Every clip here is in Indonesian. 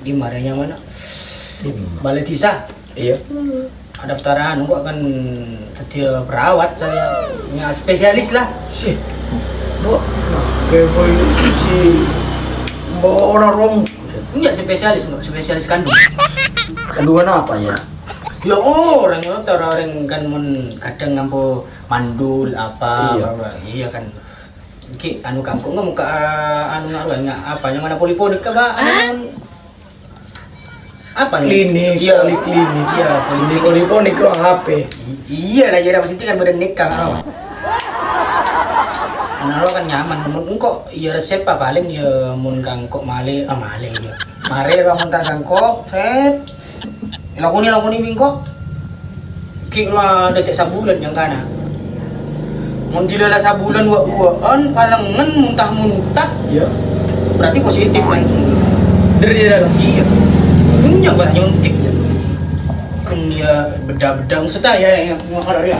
di marahnya mana? Balai Desa. Iya. Daftaran kok akan jadi perawat saya, ya, spesialis lah. Sih. Bo, nah, kayak boy si orang Enggak spesialis kandung. kandungan apa ya? Ya orang kan kadang ngampu mandul apa, iya kan. Ki anu kampung nggak muka anu nggak apa yang mana poliponik apa? Apa nih? Klinik, iya, poliklinik, iya, poliponik ruang HP. Iya lah, jadi pasti kan badan nikah kan. Naro kan nyaman, mun kok ya resep apa paling ya mun kang kok male ya. Mare ra mun kang kok, set. Lakoni bingko. Ki ra detek sabulan yang kana. Mun dilala sabulan wa-waan palengan muntah-muntah. Iya. Berarti positif kan. Dari dalam. Iya. Enggak banyak nyuntik. Kan ya beda-beda maksudnya ya yang orang ya.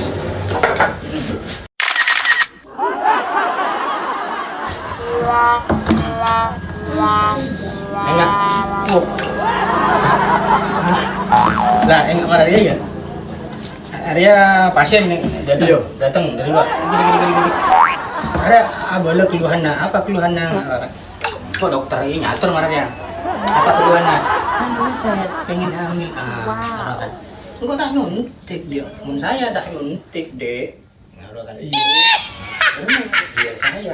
Enak. Lah enak marah dia ya. Area pasien nih datang dari luar. Gini. Ada boleh keluhannya apa keluhannya? Kok dokter ini ngatur marahnya? Apa keluhannya? Saya pengen hamil. Kan. Enggak tak nyuntik dia. Mun saya tak nyuntik, Dek. Kan. Iya saya.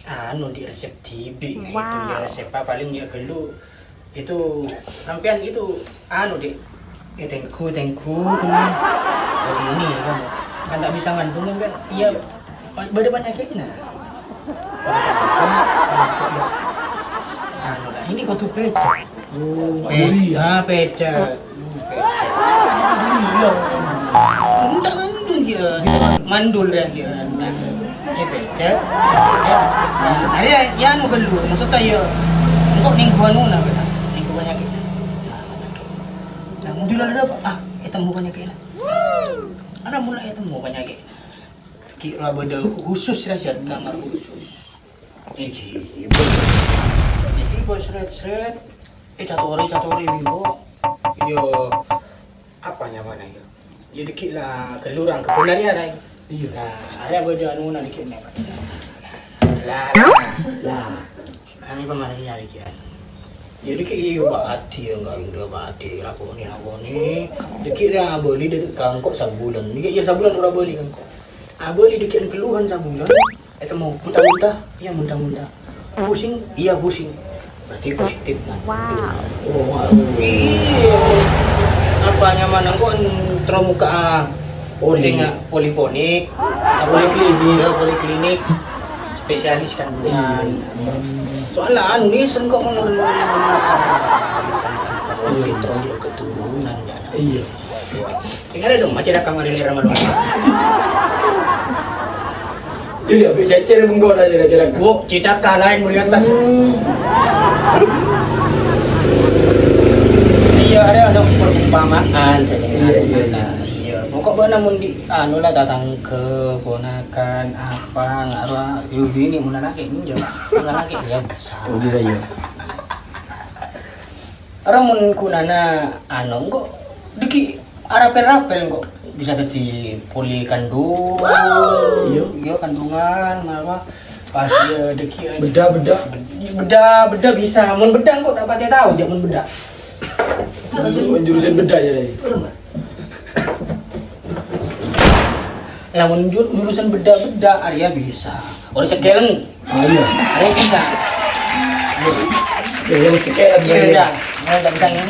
Anu di resep TB gitu ya, resep apa paling ya gelu itu sampean itu anu Dek. Tengku kan. Oh ini kan tak bisa ngandung kan. Iya. Beda penyakitnya. Anu lah ini kau tuh pecah. Pecah. Iya. Entah ngandung dia. Mandul dia. Pecah. Ya anu gelu maksudnya ya. Engkau ningguan nuna beta. Ninggu penyakit. Nah, muncul ada apa? Itu mau penyakit. Ada mulai itu mau penyakit. Kira beda khusus saja kamar khusus. Iki bos seret. Catori minggu. Yo apa namanya yo? Jadi kira kelurang kebenarnya ada. Iya. Nah, ada beda anu na dikit nih. Lah. Ini pemarahnya dikit. Jadi kayak iya baati enggak baati lakoni dikira boleh dekat kangkok sabulan dikira ya sabulan ora boleh kangkok boleh dikira keluhan sabulan itu mau muntah-muntah iya muntah-muntah pusing iya pusing berarti positif kan iya apa nyaman kok termuka poliponik poliklinik spesialis kandungan soalnya anu nih sen kok ngomong itu dia keturunan iya tinggal dong macam ada kamar ini Ramadan Iya, bisa cari menggoda aja. Bu, cita lain mulai atas iya ada perumpamaan saya iya pokok benar mun di anu lah datang ke ponakan apa ngaruh yubi ini mun laki ini laki ya bisa Oh dia ya. Orang mun kunana anu kok diki rapel kok bisa jadi poli kandung iya kandungan malah pas ya diki beda bisa mun beda kok tak pati tahu dia mun beda Jurusan beda ya tadi. Lamun jurusan beda area bisa. Orang sekelen. Iya. Area bisa. Yang sekian Iya, enggak bisa ini.